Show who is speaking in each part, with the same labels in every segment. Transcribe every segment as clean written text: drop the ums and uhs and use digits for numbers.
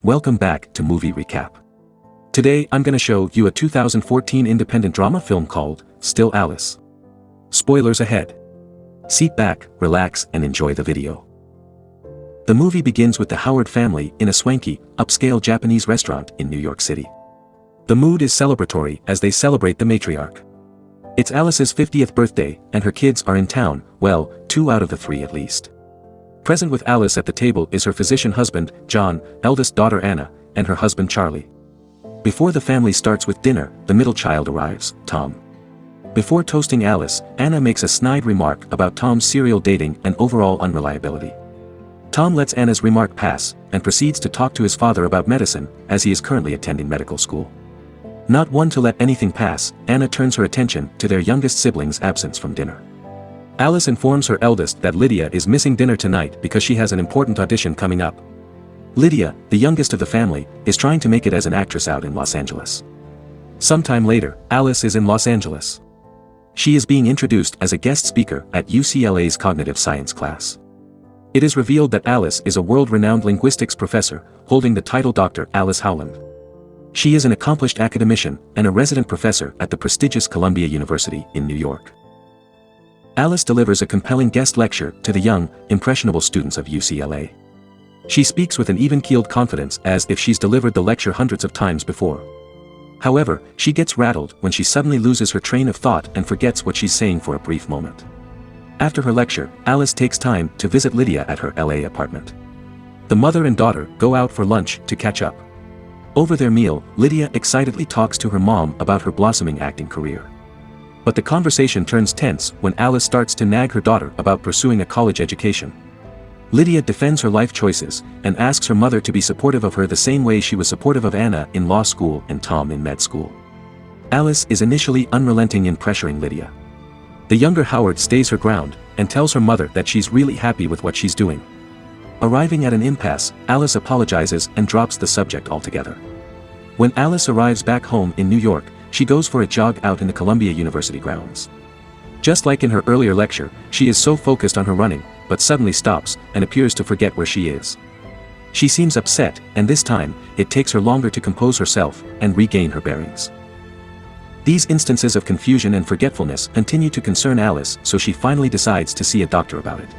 Speaker 1: Welcome back to Movie Recap. Today I'm gonna show you a 2014 independent drama film called Still Alice. Spoilers ahead. Sit back, relax, and enjoy the video. The movie begins with the Howard family in a swanky, upscale Japanese restaurant in New York City. The mood is celebratory as they celebrate the matriarch. It's Alice's 50th birthday, and her kids are in town, well, 2 out of the 3 at least. Present with Alice at the table is her physician husband, John, eldest daughter Anna, and her husband Charlie. Before the family starts with dinner, the middle child arrives, Tom. Before toasting Alice, Anna makes a snide remark about Tom's serial dating and overall unreliability. Tom lets Anna's remark pass, and proceeds to talk to his father about medicine, as he is currently attending medical school. Not one to let anything pass, Anna turns her attention to their youngest sibling's absence from dinner. Alice informs her eldest that Lydia is missing dinner tonight because she has an important audition coming up. Lydia, the youngest of the family, is trying to make it as an actress out in Los Angeles. Sometime later, Alice is in Los Angeles. She is being introduced as a guest speaker at UCLA's cognitive science class. It is revealed that Alice is a world-renowned linguistics professor, holding the title Dr. Alice Howland. She is an accomplished academician and a resident professor at the prestigious Columbia University in New York. Alice delivers a compelling guest lecture to the young, impressionable students of UCLA. She speaks with an even-keeled confidence as if she's delivered the lecture hundreds of times before. However, she gets rattled when she suddenly loses her train of thought and forgets what she's saying for a brief moment. After her lecture, Alice takes time to visit Lydia at her LA apartment. The mother and daughter go out for lunch to catch up. Over their meal, Lydia excitedly talks to her mom about her blossoming acting career. But the conversation turns tense when Alice starts to nag her daughter about pursuing a college education. Lydia defends her life choices and asks her mother to be supportive of her the same way she was supportive of Anna in law school and Tom in med school. Alice is initially unrelenting in pressuring Lydia. The younger Howard stays her ground and tells her mother that she's really happy with what she's doing. Arriving at an impasse, Alice apologizes and drops the subject altogether. When Alice arrives back home in New York, she goes for a jog out in the Columbia University grounds. Just like in her earlier lecture, she is so focused on her running, but suddenly stops and appears to forget where she is. She seems upset, and this time, it takes her longer to compose herself and regain her bearings. These instances of confusion and forgetfulness continue to concern Alice, so she finally decides to see a doctor about it.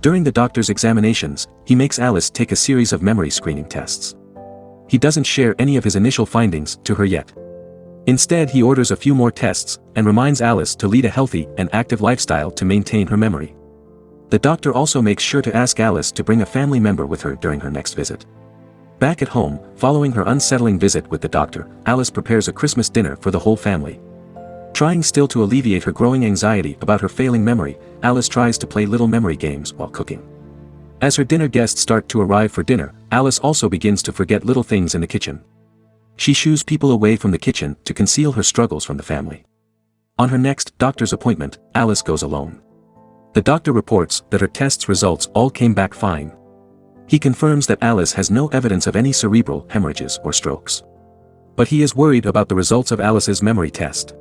Speaker 1: During the doctor's examinations, he makes Alice take a series of memory screening tests. He doesn't share any of his initial findings to her yet. Instead, he orders a few more tests and reminds Alice to lead a healthy and active lifestyle to maintain her memory. The doctor also makes sure to ask Alice to bring a family member with her during her next visit. Back at home, following her unsettling visit with the doctor, Alice prepares a Christmas dinner for the whole family. Trying still to alleviate her growing anxiety about her failing memory, Alice tries to play little memory games while cooking. As her dinner guests start to arrive for dinner, Alice also begins to forget little things in the kitchen. She shoos people away from the kitchen to conceal her struggles from the family. On her next doctor's appointment, Alice goes alone. The doctor reports that her test's results all came back fine. He confirms that Alice has no evidence of any cerebral hemorrhages or strokes. But he is worried about the results of Alice's memory test.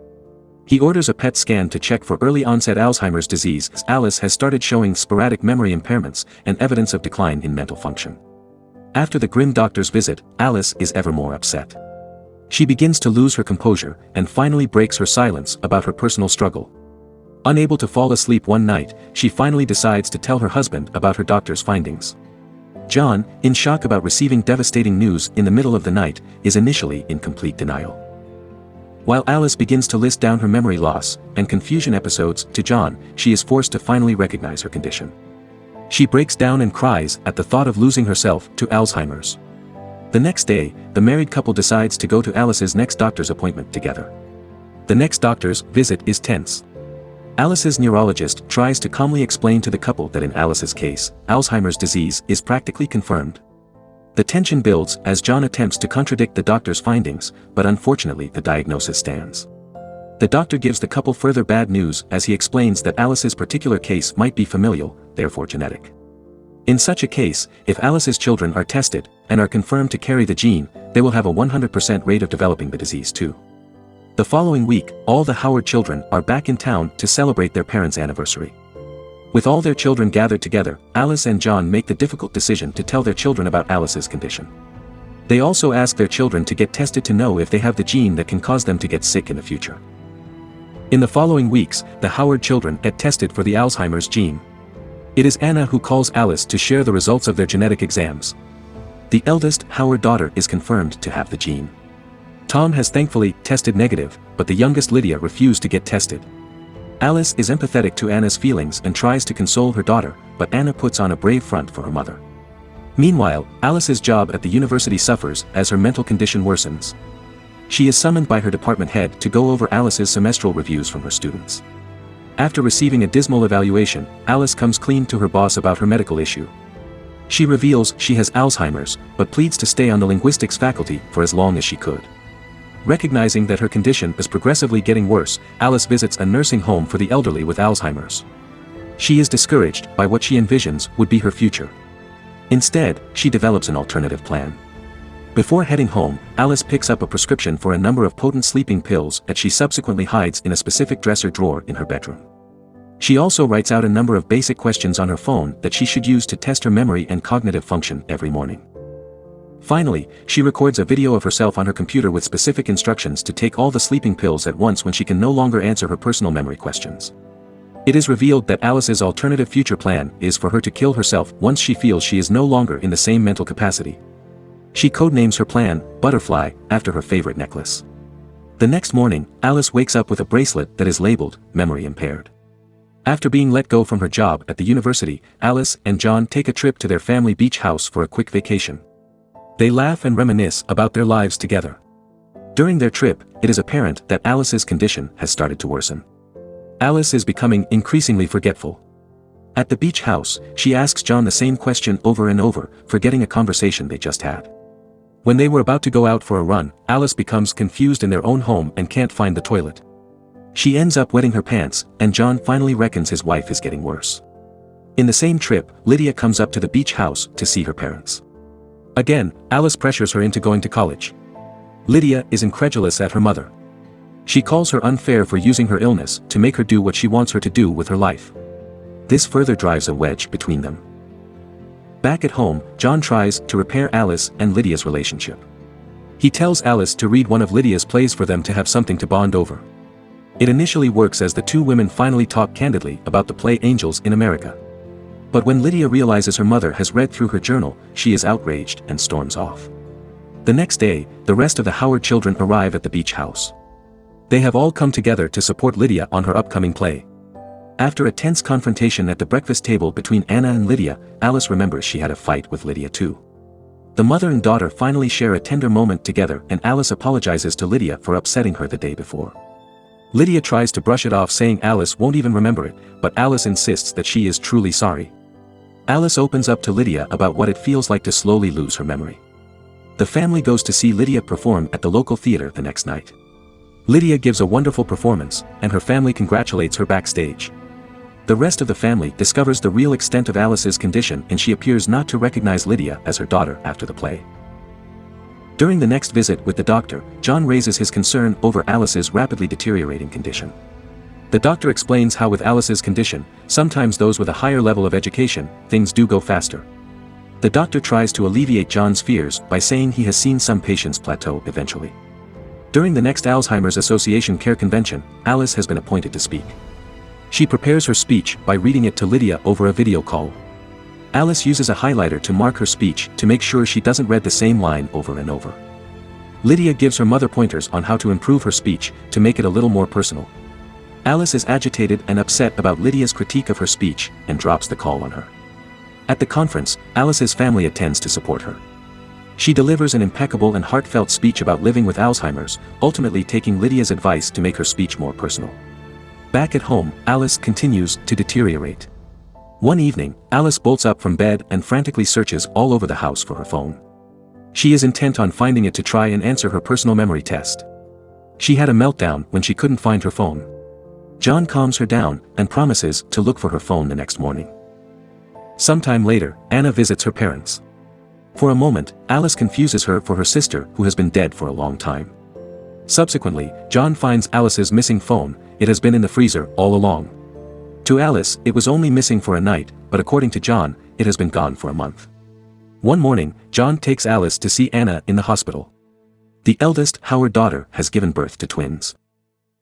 Speaker 1: He orders a PET scan to check for early onset Alzheimer's disease as Alice has started showing sporadic memory impairments and evidence of decline in mental function. After the grim doctor's visit, Alice is ever more upset. She begins to lose her composure and finally breaks her silence about her personal struggle. Unable to fall asleep one night, she finally decides to tell her husband about her doctor's findings. John, in shock about receiving devastating news in the middle of the night, is initially in complete denial. While Alice begins to list down her memory loss and confusion episodes to John, she is forced to finally recognize her condition. She breaks down and cries at the thought of losing herself to Alzheimer's. The next day, the married couple decides to go to Alice's next doctor's appointment together. The next doctor's visit is tense. Alice's neurologist tries to calmly explain to the couple that in Alice's case, Alzheimer's disease is practically confirmed. The tension builds as John attempts to contradict the doctor's findings, but unfortunately the diagnosis stands. The doctor gives the couple further bad news as he explains that Alice's particular case might be familial, therefore genetic. In such a case, if Alice's children are tested and are confirmed to carry the gene, they will have a 100% rate of developing the disease too. The following week, all the Howard children are back in town to celebrate their parents' anniversary. With all their children gathered together, Alice and John make the difficult decision to tell their children about Alice's condition. They also ask their children to get tested to know if they have the gene that can cause them to get sick in the future. In the following weeks, the Howard children get tested for the Alzheimer's gene. It is Anna who calls Alice to share the results of their genetic exams. The eldest Howard daughter is confirmed to have the gene. Tom has thankfully tested negative, but the youngest Lydia refused to get tested. Alice is empathetic to Anna's feelings and tries to console her daughter, but Anna puts on a brave front for her mother. Meanwhile, Alice's job at the university suffers as her mental condition worsens. She is summoned by her department head to go over Alice's semestral reviews from her students. After receiving a dismal evaluation, Alice comes clean to her boss about her medical issue. She reveals she has Alzheimer's, but pleads to stay on the linguistics faculty for as long as she could. Recognizing that her condition is progressively getting worse, Alice visits a nursing home for the elderly with Alzheimer's. She is discouraged by what she envisions would be her future. Instead, she develops an alternative plan. Before heading home, Alice picks up a prescription for a number of potent sleeping pills that she subsequently hides in a specific dresser drawer in her bedroom. She also writes out a number of basic questions on her phone that she should use to test her memory and cognitive function every morning. Finally, she records a video of herself on her computer with specific instructions to take all the sleeping pills at once when she can no longer answer her personal memory questions. It is revealed that Alice's alternative future plan is for her to kill herself once she feels she is no longer in the same mental capacity. She codenames her plan, Butterfly, after her favorite necklace. The next morning, Alice wakes up with a bracelet that is labeled, Memory Impaired. After being let go from her job at the university, Alice and John take a trip to their family beach house for a quick vacation. They laugh and reminisce about their lives together. During their trip, it is apparent that Alice's condition has started to worsen. Alice is becoming increasingly forgetful. At the beach house, she asks John the same question over and over, forgetting a conversation they just had. When they were about to go out for a run, Alice becomes confused in their own home and can't find the toilet. She ends up wetting her pants, and John finally reckons his wife is getting worse. In the same trip, Lydia comes up to the beach house to see her parents. Again, Alice pressures her into going to college. Lydia is incredulous at her mother. She calls her unfair for using her illness to make her do what she wants her to do with her life. This further drives a wedge between them. Back at home, John tries to repair Alice and Lydia's relationship. He tells Alice to read one of Lydia's plays for them to have something to bond over. It initially works as the two women finally talk candidly about the play Angels in America. But when Lydia realizes her mother has read through her journal, she is outraged and storms off. The next day, the rest of the Howard children arrive at the beach house. They have all come together to support Lydia on her upcoming play. After a tense confrontation at the breakfast table between Anna and Lydia, Alice remembers she had a fight with Lydia too. The mother and daughter finally share a tender moment together, and Alice apologizes to Lydia for upsetting her the day before. Lydia tries to brush it off, saying Alice won't even remember it, but Alice insists that she is truly sorry. Alice opens up to Lydia about what it feels like to slowly lose her memory. The family goes to see Lydia perform at the local theater the next night. Lydia gives a wonderful performance, and her family congratulates her backstage. The rest of the family discovers the real extent of Alice's condition, and she appears not to recognize Lydia as her daughter after the play. During the next visit with the doctor, John raises his concern over Alice's rapidly deteriorating condition. The doctor explains how with Alice's condition, sometimes those with a higher level of education, things do go faster. The doctor tries to alleviate John's fears by saying he has seen some patients plateau eventually. During the next Alzheimer's Association Care Convention, Alice has been appointed to speak. She prepares her speech by reading it to Lydia over a video call. Alice uses a highlighter to mark her speech to make sure she doesn't read the same line over and over. Lydia gives her mother pointers on how to improve her speech to make it a little more personal. Alice is agitated and upset about Lydia's critique of her speech and drops the call on her. At the conference, Alice's family attends to support her. She delivers an impeccable and heartfelt speech about living with Alzheimer's, ultimately taking Lydia's advice to make her speech more personal. Back at home, Alice continues to deteriorate. One evening, Alice bolts up from bed and frantically searches all over the house for her phone. She is intent on finding it to try and answer her personal memory test. She had a meltdown when she couldn't find her phone. John calms her down and promises to look for her phone the next morning. Sometime later, Anna visits her parents. For a moment, Alice confuses her for her sister who has been dead for a long time. Subsequently, John finds Alice's missing phone. It has been in the freezer all along. To Alice, it was only missing for a night, but according to John, it has been gone for a month. One morning, John takes Alice to see Anna in the hospital. The eldest, Howard daughter, has given birth to twins.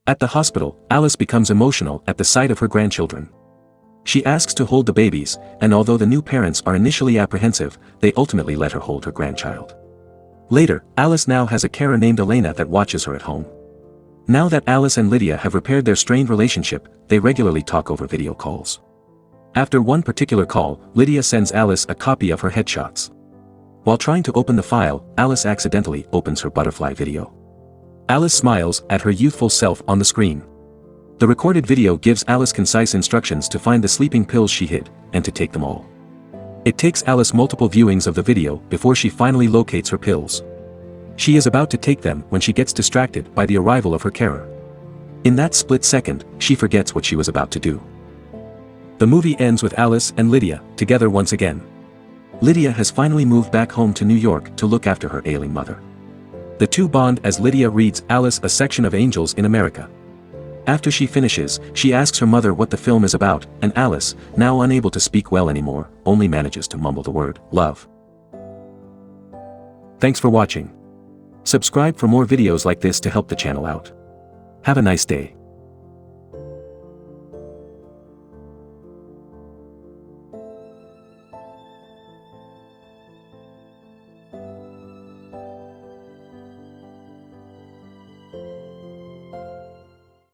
Speaker 1: At the hospital, Alice becomes emotional at the sight of her grandchildren. She asks to hold the babies, and although the new parents are initially apprehensive, they ultimately let her hold her grandchild. Later, Alice now has a carer named Elena that watches her at home. Now that Alice and Lydia have repaired their strained relationship, they regularly talk over video calls. After one particular call, Lydia sends Alice a copy of her headshots. While trying to open the file, Alice accidentally opens her butterfly video. Alice smiles at her youthful self on the screen. The recorded video gives Alice concise instructions to find the sleeping pills she hid, and to take them all. It takes Alice multiple viewings of the video before she finally locates her pills. She is about to take them when she gets distracted by the arrival of her carer. In that split second, she forgets what she was about to do. The movie ends with Alice and Lydia together once again. Lydia has finally moved back home to New York to look after her ailing mother. The two bond as Lydia reads Alice a section of Angels in America. After she finishes, she asks her mother what the film is about, and Alice, now unable to speak well anymore, only manages to mumble the word, love. Thanks for watching. Subscribe for more videos like this to help the channel out. Have a nice day.